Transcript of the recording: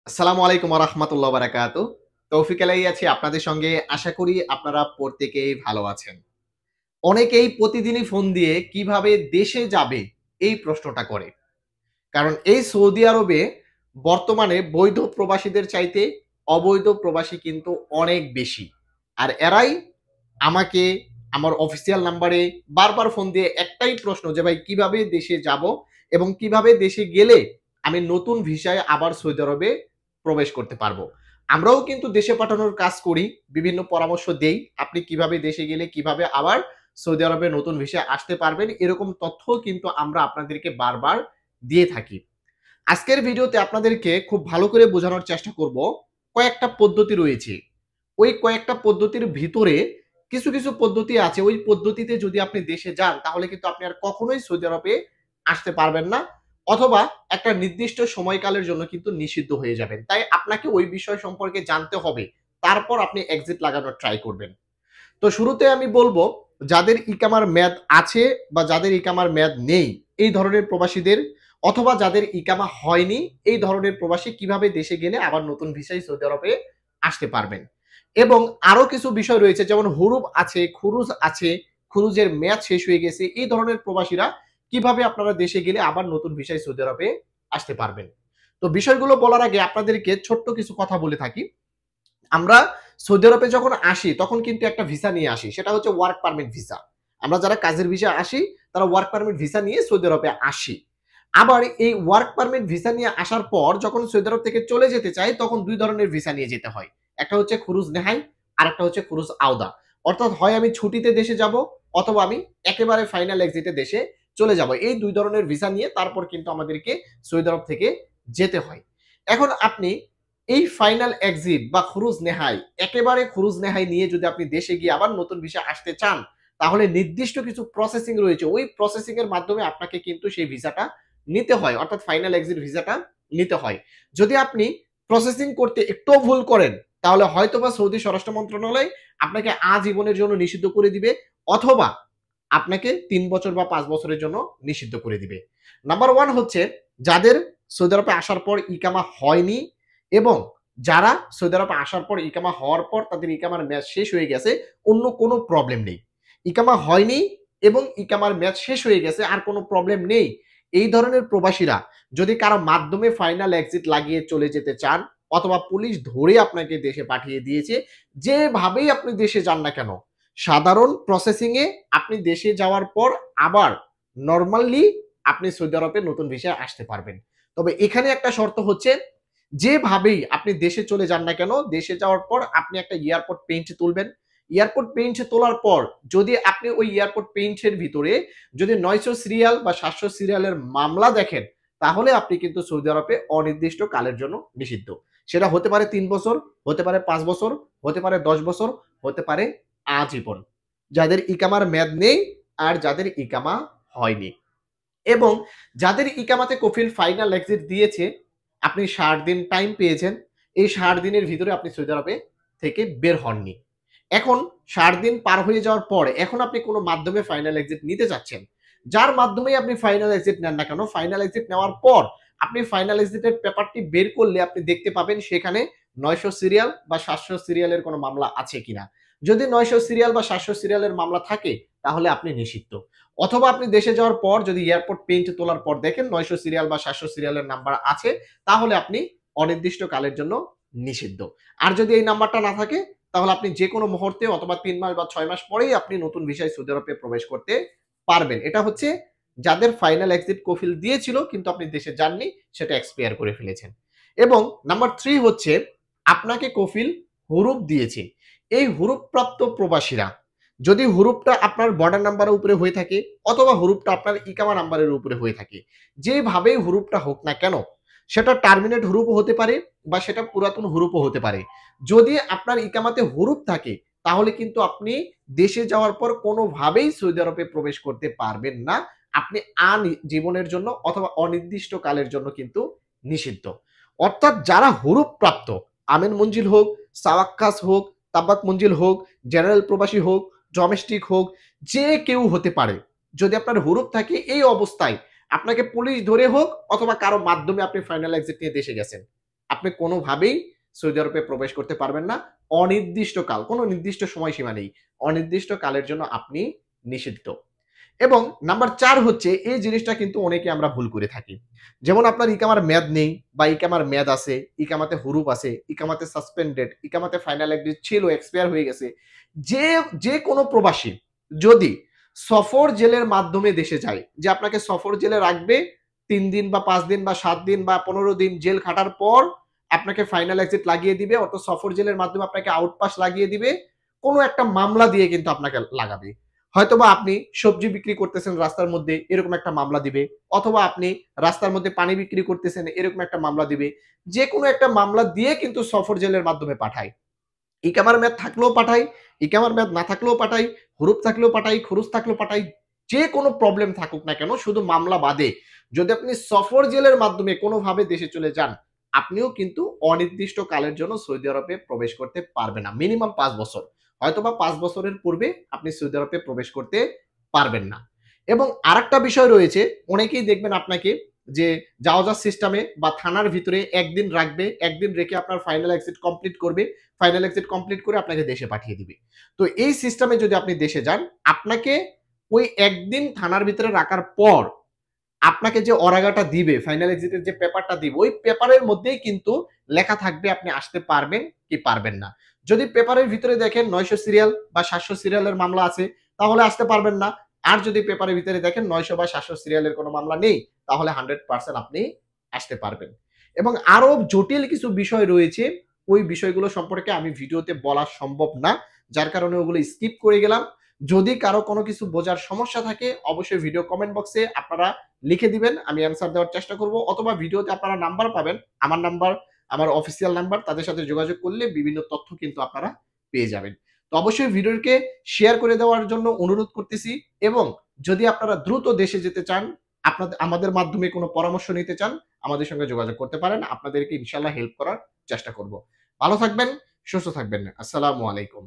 আসসালামু আলাইকুম ওয়া রাহমাতুল্লাহি ওয়া বারাকাতুহু। তৌফিক আলাই আছি আপনাদের সঙ্গে। আশা করি আপনারা প্রত্যেকেই ভালো আছেন। অনেকেই প্রতিদিনই ফোন দিয়ে কিভাবে দেশে যাবে এই প্রশ্নটা করে। কারণ এই সৌদি আরবে বর্তমানে বৈধ প্রবাসীদের চাইতে অবৈধ প্রবাসী কিন্তু অনেক বেশি। আর এরাই আমাকে আমার অফিসিয়াল নাম্বারে বারবার ফোন দিয়ে একটাই প্রশ্ন যে ভাই কিভাবে দেশে যাব এবং কিভাবে দেশে গেলে আমি নতুন ভিসায় আবার সৌদি আরবে প্রবেশ করতে পারবো। আমরাও কিন্তু দেশে পাঠানোর কাজ করি, বিভিন্ন পরামর্শ দেই। আপনি কিভাবে দেশে গেলে কিভাবে আবার সৌদি আরবে নতুন ভিসায় আসতে পারবেন এরকম তথ্যও কিন্তু আমরা আপনাদেরকে বারবার দিয়ে থাকি। আজকের ভিডিওতে আপনাদেরকে খুব ভালো করে বোঝানোর চেষ্টা করব। কয়েকটা পদ্ধতি রয়েছে। ওই কয়েকটা পদ্ধতির ভিতরে কিছু পদ্ধতি আছে। ওই পদ্ধতিতে যদি আপনি দেশে যান তাহলে কিন্তু আপনি আর কখনোই সৌদি আরবে আসতে পারবেন না। অথবা একটা নির্দিষ্ট সময়কালের জন্য কিন্তু নিষিদ্ধ হয়ে যাবেন। তাই আপনাকে ওই বিষয় সম্পর্কে জানতে হবে। তারপর আপনি এক্সিট লাগানোর ট্রাই করবেন। তো শুরুতে আমি বলব যাদের ইকামার মেয়াদ আছে বা যাদের ইকামার মেয়াদ নেই এই ধরনের প্রবাসীদের অথবা যাদের ইকামা হয়নি এই ধরনের প্রবাসী কিভাবে দেশে গেলে আবার নতুন ভিসায় সৌদি আরবে আসতে পারবেন। এবং আরো কিছু বিষয় রয়েছে যেমন হুরুপ আছে, খুরুজ আছে, খুরুজের মেয়াদ শেষ হয়ে গেছে। এই ধরনের প্রবাসীরা কিভাবে আপনারা দেশে গেলে আবার নতুন ভিসায় সৌদি আরবে আসতে পারবেন। তো বিষয়গুলো বলার আগে আপনাদেরকে ছোট্ট কিছু কথা বলে থাকি। আমরা সৌদি আরবে যখন আসি তখন কিন্তু একটা ভিসা নিয়ে আসি। সেটা হচ্ছে ওয়ার্ক পারমিট ভিসা। আমরা যারা কাজের ভিসা আসি তারা ওয়ার্ক পারমিট ভিসা নিয়ে সৌদি আরবে আসি। আবার এই ওয়ার্ক পারমিট ভিসা নিয়ে আসার পর যখন সৌদি আরব থেকে চলে যেতে চাই তখন ২ ধরনের ভিসা নিয়ে যেতে হয়। একটা হচ্ছে খুরুজ নেহাই, আরেকটা হচ্ছে খুরুজ আওদা। অর্থাৎ হয় আমি ছুটিতে দেশে যাব অথবা আমি একেবারে ফাইনাল এক্সিটে দেশে চলে যাব। এই ২ ধরনের ভিসা নিয়ে তারপর কিন্তু আমাদেরকে সৌদি আরব থেকে যেতে হয়। এখন আপনি এই ফাইনাল এক্সিট বা খুরুজ নেহাই একেবারে খুরুজ নেহাই নিয়ে যদি আপনি দেশে গিয়ে আবার নতুন ভিসা আসতে চান তাহলে নির্দিষ্ট কিছু প্রসেসিং রয়েছে। ওই প্রসেসিং এর মাধ্যমে আপনাকে কিন্তু সেই ভিসাটা নিতে হয় অর্থাৎ ফাইনাল এক্সিট ভিসাটা নিতে হয়। যদি আপনি প্রসেসিং করতে একটুও ভুল করেন তাহলে হয়তোবা সৌদি স্বরাষ্ট্র মন্ত্রণালয় আপনাকে আজীবনের জন্য নিষিদ্ধ করে দিবে অথবা আপনাকে ৩ বছর বা ৫ বছরের জন্য নিষিদ্ধ করে দিবে। নাম্বার 1 হচ্ছে যাদের সৌদি আরবে আসার পর ইকামা হয়নি এবং যারা সৌদি আরবে আসার পর ইকামা হওয়ার পর তাদের ইকামার মেয়াদ শেষ হয়ে গেছে, অন্য কোনো প্রবলেম নেই। ইকামা হয়নি এবং ইকামার মেয়াদ শেষ হয়ে গেছে আর কোনো প্রবলেম নেই। এই ধরনের প্রবাসীরা যদি কারো মাধ্যমে ফাইনাল এক্সিট লাগিয়ে চলে যেতে চান অথবা পুলিশ ধরে আপনাকে দেশে পাঠিয়ে দিয়েছে, যেভাবেই আপনি দেশে যান না কেন, সাধারণ প্রসেসিং এ আপনি দেশে যাওয়ার পর আবার নরমালি আপনি সৌদি আরবে নতুন ভিসায় আসতে পারবেন। তবে এখানে একটা শর্ত হচ্ছে যেভাবেই আপনি দেশে চলে যান না কেন, দেশে যাওয়ার পর আপনি একটা এয়ারপোর্ট পেইন্ট তুলবেন। এয়ারপোর্ট পেইন্ট তোলার পর যদি আপনি ওই এয়ারপোর্ট পেইন্টের ভিতরে যদি ৯০০ সিরিয়াল বা ৭০০ সিরিয়ালের মামলা দেখেন, তাহলে আপনি কিন্তু সৌদি আরবে অনির্দিষ্ট কালের জন্য নিষিদ্ধ। সেটা হতে পারে ৩ বছর, হতে পারে ৫ বছর, হতে পারে ১০ বছর, হতে পারে আজীবন। যাদের ইকামার মেয়াদ নেই আর যাদের ইকামা হয়নি। এবং যাদের ইকামাতে কফিল ফাইনাল এক্সিট দিয়েছে, আপনি ৬০ দিন টাইম পেয়েছেন। এই ৬০ দিনের ভিতরে আপনি সৌদি আরবে থেকে বের হননি। এখন ৬০ দিন পার হয়ে যাওয়ার পর এখন আপনি কোন মাধ্যমে ফাইনাল এক্সিট নিতে চাচ্ছেন। যার মাধ্যমেই আপনি ফাইনাল এক্সিট নেন না কেন, ফাইনাল এক্সিট নেওয়ার পর আপনি ফাইনাল এক্সিটের পেপারটি বের করলে আপনি দেখতে পাবেন সেখানে ৯০০ সিরিয়াল বা ৭০০ সিরিয়ালের কোন মামলা আছে কিনা। যদি ৯০০ সিরিয়াল বা ৭০০ সিরিয়ালের মামলা থাকে তাহলে আপনি নিষিদ্ধ। অথবা আপনি দেশে যাওয়ার পর যদি এয়ারপোর্ট পেইন্ট তোলার পর দেখেন ৯০০ সিরিয়াল বা ৭০০ সিরিয়ালের নাম্বার আছে তাহলে আপনি অনির্দিষ্ট কালের জন্য নিষিদ্ধ। আর যদি এই নাম্বারটা না থাকে তাহলে আপনি যেকোনো মুহূর্তে অথবা ৩ মাস বা ৬ মাস পরেই আপনি নতুন ভিসায় সৌদি আরবে প্রবেশ করতে পারবেন। এটা হচ্ছে যাদের ফাইনাল এক্সিট কফিল দিয়েছিল কিন্তু আপনি দেশে যাননি সেটা এক্সপায়ার করে ফেলেছেন। এবং নাম্বার ৩ হচ্ছে আপনাকে কফিল হুরুপ দিয়েছে। এই হুরুপপ্রাপ্ত প্রবাসীরা যদি হুরুপটা আপনার বর্ডার নাম্বারের উপরে হয়ে থাকে অথবা হুরুপটা আপনার ইকামা নাম্বারের উপরে হয়ে থাকে, যেভাবেই হুরুপটা হোক না কেন, সেটা টার্মিনেট হুরুপও হতে পারে বা সেটা পুরাতন হুরুপও হতে পারে। যদি আপনার ইকামাতে হুরুপ থাকে তাহলে কিন্তু আপনি দেশে যাওয়ার পর কোনোভাবেই সৌদি আরবে প্রবেশ করতে পারবেন না। আপনি জীবনের জন্য অথবা অনির্দিষ্ট কালের জন্য কিন্তু নিষিদ্ধ। অর্থাৎ যারা হুরুপ প্রাপ্ত, আমেন মঞ্জিল হোক, সাওয়াক্কাস হোক, তাব্বাক মঞ্জিল হোক, জেনারেল প্রবাসী হোক, ডোমেস্টিক হোক, যে কেউ হতে পারে। যদি আপনার হুরুপ থাকে এই অবস্থায় আপনাকে পুলিশ ধরে হোক অথবা কারো মাধ্যমে আপনি ফাইনাল এক্সিট নিয়ে দেশে গেছেন। আপনি কোনোভাবেই সৌদি আরবে প্রবেশ করতে পারবেন না। অনির্দিষ্টকাল, কোনো নির্দিষ্ট সময়সীমা নেই। অনির্দিষ্টকালের জন্য আপনি নিষিদ্ধ। এবং নাম্বার ৪ হচ্ছে এই জিনিসটা কিন্তু অনেকে আমরা ভুল করে থাকি। যেমন আপনার ইকামার মেয়াদ নেই বা ইকামার মেয়াদ আছে, ইকামাতে হুরুফ আছে, ইকামাতে সাসপেন্ডেড, ইকামাতে ফাইনাল এগ্রিড ছিল, এক্সপায়ার হয়ে গেছে। যে যেকোনো প্রবাসী যদি সফর জেলের মাধ্যমে দেশে যায়, যে আপনাকে সফর জেলে রাখবে ৩ দিন বা ৫ দিন বা ৭ দিন বা ১৫ দিন জেল খাটার পর আপনাকে ফাইনাল এক্সিট লাগিয়ে দিবে, অর্থাৎ সফর জেলের মাধ্যমে আপনাকে আউটপাস লাগিয়ে দিবে। কোনো একটা মামলা দিয়ে কিন্তু আপনাকে লাগাবে। হয়তোবা আপনি সবজি বিক্রি করতেছেন রাস্তার মধ্যে, এরকম একটা মামলা দিবে। অথবা আপনি রাস্তার মধ্যে পানি বিক্রি করতেছেন, এরকম একটা মামলা দিবে। যেকোনো একটা মামলা দিয়ে কিন্তু সফর জেলের মাধ্যমে পাঠায়। ইকামার মেয়াদ থাকলেও পাঠাই, ইকামার মেয়াদ না থাকলেও পাঠাই, হুরুফ থাকলেও পাঠাই, খুরুজ থাকলেও পাঠাই। যে কোনো প্রবলেম থাকুক না কেন, শুধু মামলা বাদে যদি আপনি সফর জেলের মাধ্যমে কোনোভাবে দেশে চলে যান, আপনিও কিন্তু অনির্দিষ্ট কালের জন্য সৌদি আরবে প্রবেশ করতে পারবেন না। মিনিমাম ৫ বছর। হয়তোবা ৫ বছরের পূর্বে আপনি সৌদি আরবে প্রবেশ করতে পারবেন না। এবং আরেকটা বিষয় রয়েছে, অনেকেই দেখবেন আপনাকে যে জাওজা সিস্টেমে বা থানার ভিতরে ১ দিন রাখবে, ১ দিন রেখে আপনার ফাইনাল এক্সিট কমপ্লিট করবে। ফাইনাল এক্সিট কমপ্লিট করে আপনাকে দেশে পাঠিয়ে দিবে। তো এই সিস্টেমে যদি আপনি দেশে যান, আপনাকে ওই একদিন থানার ভিতরে রাখার পর আপনাকে যে অরাগাটা দিবে, ফাইনাল এক্সিটের যে পেপারটা দিবে, ওই পেপারের মধ্যেই কিন্তু লেখা থাকবে আপনি আসতে পারবেন কি পারবেন না। যদি পেপারের ভিতরে দেখেন ৯০০ সিরিয়াল বা ৭০০ সিরিয়ালের মামলা আছে, তাহলে আসতে পারবেন না। আর যদি পেপারের ভিতরে দেখেন ৯০০ বা ৭০০ সিরিয়ালের কোনো মামলা নেই, তাহলে 100% আপনি আসতে পারবেন। এবং আরো জটিল কিছু বিষয় রয়েছে, ওই বিষয়গুলো সম্পর্কে আমি ভিডিওতে বলা সম্ভব না। যার কারণে ওগুলো স্কিপ করে গেলাম। যদি কারো কোনো কিছু বোঝার সমস্যা থাকে, অবশ্যই ভিডিও কমেন্ট বক্সে আপনারা লিখে দিবেন। আমি অ্যান্সার দেওয়ার চেষ্টা করব। অথবা ভিডিওতে আপনারা নাম্বার পাবেন। আমার নাম্বার, আমার অফিসিয়াল নাম্বার, তাদের সাথে যোগাযোগ করলে বিভিন্ন তথ্য কিন্তু আপনারা পেয়ে যাবেন। তো অবশ্যই ভিডিওকে শেয়ার করে দেওয়ার জন্য অনুরোধ করতেছি। এবং যদি আপনারা দ্রুত দেশে যেতে চান, আমাদের মাধ্যমে কোনো পরামর্শ নিতে চান, আমাদের সঙ্গে যোগাযোগ করতে পারেন। আপনাদেরকে ইনশাআল্লাহ হেল্প করার চেষ্টা করব। ভালো থাকবেন, সুস্থ থাকবেন। আসসালামু আলাইকুম।